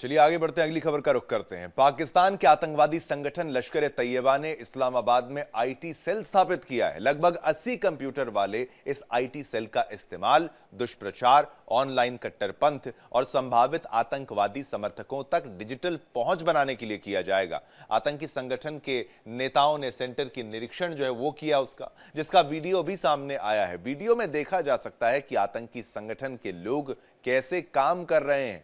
चलिए आगे बढ़ते हैं, अगली खबर का रुख करते हैं। पाकिस्तान के आतंकवादी संगठन लश्कर ए तैयबा ने इस्लामाबाद में आईटी सेल स्थापित किया है। लगभग 80 कंप्यूटर वाले इस आईटी सेल का इस्तेमाल दुष्प्रचार, ऑनलाइन कट्टरपंथ और संभावित आतंकवादी समर्थकों तक डिजिटल पहुंच बनाने के लिए किया जाएगा। आतंकी संगठन के नेताओं ने सेंटर की निरीक्षण जो है वो किया उसका, जिसका वीडियो भी सामने आया है। वीडियो में देखा जा सकता है कि आतंकी संगठन के लोग कैसे काम कर रहे हैं।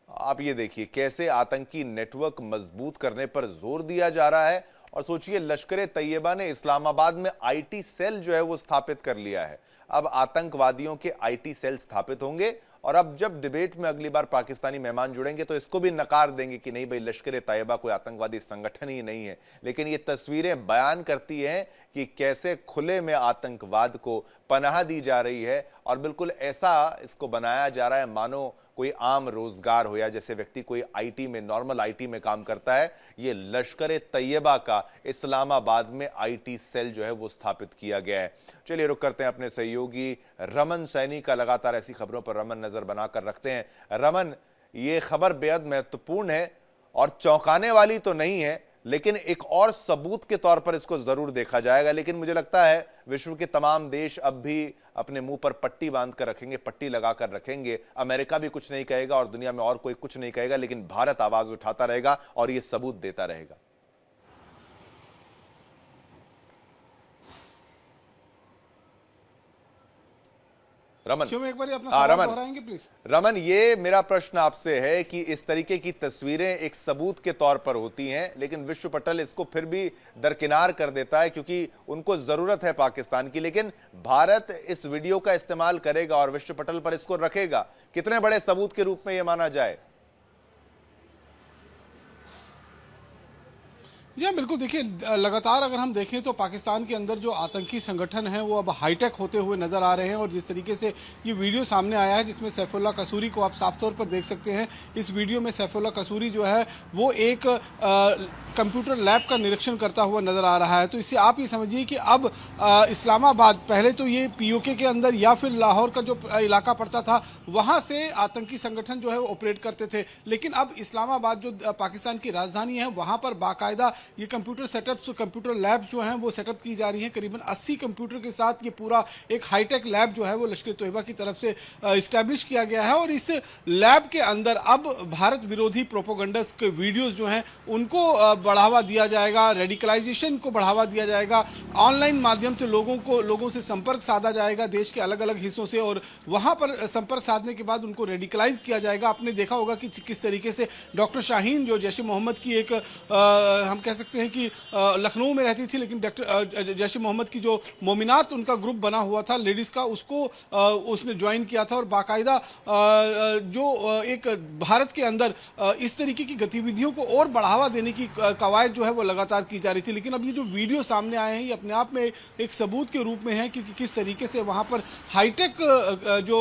आप ये देखिए कैसे आतंकी नेटवर्क मजबूत करने पर जोर दिया जा रहा है। और सोचिए, लश्कर ए तैयबा ने इस्लामाबाद में आईटी सेल जो है वो स्थापित कर लिया है। अब आतंकवादियों के आईटी सेल स्थापित होंगे और अब जब डिबेट में अगली बार पाकिस्तानी मेहमान जुड़ेंगे तो इसको भी नकार देंगे कि नहीं भाई, लश्कर ए तैयबा कोई आतंकवादी संगठन ही नहीं है। लेकिन ये तस्वीरें बयान करती हैं कि कैसे खुले में आतंकवाद को पनाह दी जा रही है और बिल्कुल ऐसा इसको बनाया जा रहा है मानो कोई आम रोजगार हो, या जैसे व्यक्ति कोई आईटी में, नॉर्मल आईटी में काम करता है। ये लश्कर ए तैयबा का इस्लामाबाद में आईटी सेल जो है वो स्थापित किया गया है। चलिए रुक करते हैं अपने सहयोगी रमन सैनी का। लगातार ऐसी खबरों पर रमन नजर बनाकर रखते हैं। रमन, ये खबर बेहद महत्वपूर्ण है और चौंकाने वाली तो नहीं है, लेकिन एक और सबूत के तौर पर इसको जरूर देखा जाएगा। लेकिन मुझे लगता है विश्व के तमाम देश अब भी अपने मुंह पर पट्टी बांध कर रखेंगे, पट्टी लगाकर रखेंगे। अमेरिका भी कुछ नहीं कहेगा और दुनिया में और कोई कुछ नहीं कहेगा, लेकिन भारत आवाज उठाता रहेगा और यह सबूत देता रहेगा। रमन, एक बार अपना सवाल रमन दोहराएंगे प्लीज। रमन, ये मेरा प्रश्न आपसे है कि इस तरीके की तस्वीरें एक सबूत के तौर पर होती हैं, लेकिन विश्व पटल इसको फिर भी दरकिनार कर देता है क्योंकि उनको जरूरत है पाकिस्तान की। लेकिन भारत इस वीडियो का इस्तेमाल करेगा और विश्व पटल पर इसको रखेगा। कितने बड़े सबूत के रूप में यह माना जाए? जी हाँ, बिल्कुल। देखिए, लगातार अगर हम देखें तो पाकिस्तान के अंदर जो आतंकी संगठन हैं वो अब हाईटेक होते हुए नजर आ रहे हैं। और जिस तरीके से ये वीडियो सामने आया है जिसमें सैफुल्लाह कसूरी को आप साफ तौर पर देख सकते हैं। इस वीडियो में सैफुल्लाह कसूरी जो है वो एक कंप्यूटर लैब का निरीक्षण करता हुआ नजर आ रहा है। तो इससे आप ये समझिए कि अब इस्लामाबाद, पहले तो ये पीओके के अंदर या फिर लाहौर का जो इलाका पड़ता था वहाँ से आतंकी संगठन जो है वो ऑपरेट करते थे, लेकिन अब इस्लामाबाद जो पाकिस्तान की राजधानी है वहाँ पर बाकायदा ये कंप्यूटर सेटअप्स, कंप्यूटर लैब जो हैं वो सेटअप की जा रही हैं। करीबन 80 कंप्यूटर के साथ ये पूरा एक हाईटेक लैब जो है वो लश्कर तैयबा की तरफ से इस्टेब्लिश किया गया है। और इस लैब के अंदर अब भारत विरोधी प्रोपोगंडस के वीडियोस जो हैं उनको बढ़ावा दिया जाएगा, रेडिकलाइजेशन को बढ़ावा दिया जाएगा, ऑनलाइन माध्यम से लोगों से संपर्क साधा जाएगा देश के अलग अलग हिस्सों से, और वहां पर संपर्क साधने के बाद उनको रेडिकलाइज किया जाएगा। आपने देखा होगा कि किस तरीके से डॉक्टर शाहीन, जो जैश ए मोहम्मद की एक हम कह सकते हैं कि लखनऊ में रहती थी, लेकिन डॉक्टर जैश ए मोहम्मद की जो मोमिनात उनका ग्रुप बना हुआ था लेडीज का, उसको उसने ज्वाइन किया था। और बाकायदा जो एक भारत के अंदर इस तरीके की गतिविधियों को और बढ़ावा देने की कवायद जो है वो लगातार की जा रही थी। लेकिन अब ये जो वीडियो सामने आए हैं ये अपने आप में एक सबूत के रूप में है कि किस तरीके से वहां पर हाईटेक जो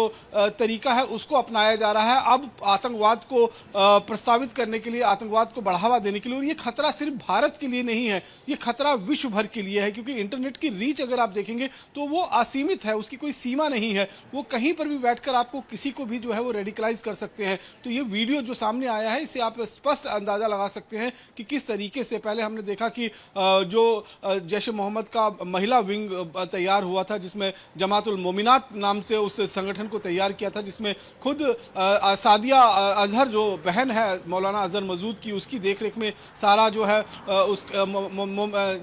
तरीका है उसको अपनाया जा रहा है अब आतंकवाद को प्रस्तावित करने के लिए, आतंकवाद को बढ़ावा देने के लिए। और ये खतरा सिर्फ भारत के लिए नहीं है, ये खतरा विश्व भर के लिए है, क्योंकि इंटरनेट की रीच अगर आप देखेंगे तो वो असीमित है, उसकी कोई सीमा नहीं है। वो कहीं पर भी बैठकर आपको किसी को भी जो है वो रेडिकलाइज कर सकते हैं। तो ये वीडियो जो सामने आया है इससे आप स्पष्ट अंदाजा लगा सकते हैं कि किस तरीके से पहले हमने देखा कि जो जैश ए मोहम्मद का महिला विंग तैयार हुआ था जिसमें जमातुल मोमिनात नाम से उस संगठन को तैयार किया था, जिसमें खुद सादिया अजहर जो बहन है मौलाना अजहर मसूद की, उसकी देखरेख में सारा जो है उस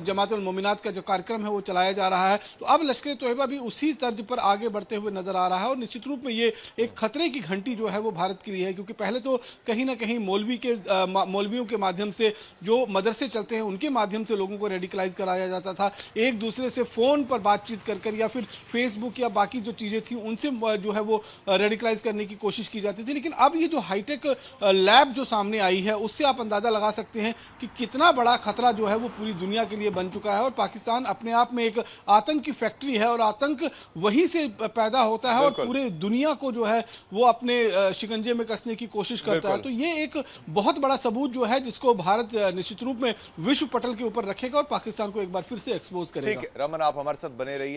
जमातुल मोमिनात का जो कार्यक्रम है वो चलाया जा रहा है। तो अब लश्कर तैयबा भी उसी तर्ज पर आगे बढ़ते हुए नजर आ रहा है। और निश्चित रूप में ये एक खतरे की घंटी जो है वो भारत के लिए है, क्योंकि पहले तो कहीं ना कहीं मौलवियों के माध्यम से जो मदरसे चलते हैं उनके माध्यम से लोगों को रेडिकलाइज कराया जाता था, एक दूसरे से फोन पर बातचीत कर या फिर फेसबुक या बाकी जो चीजें थी उनसे जो है वो रेडिकलाइज करने की कोशिश की जाती थी। लेकिन अब ये जो हाईटेक लैब जो सामने आई है उससे आप अंदाजा लगा सकते हैं कि कितना बड़ा खतरा जो है वो पूरी दुनिया के लिए बन चुका है। और पाकिस्तान अपने आप में एक आतंक की फैक्ट्री है और आतंक वहीं से पैदा होता है और पूरे दुनिया को जो है वो अपने शिकंजे में कसने की कोशिश करता है। तो ये एक बहुत बड़ा सबूत जो है जिसको भारत निश्चित रूप में विश्व पटल के ऊपर रखेगा और पाकिस्तान को एक बार फिर से एक्सपोज करेगा। ठीक है रमन, आप हमारे साथ बने रहिए।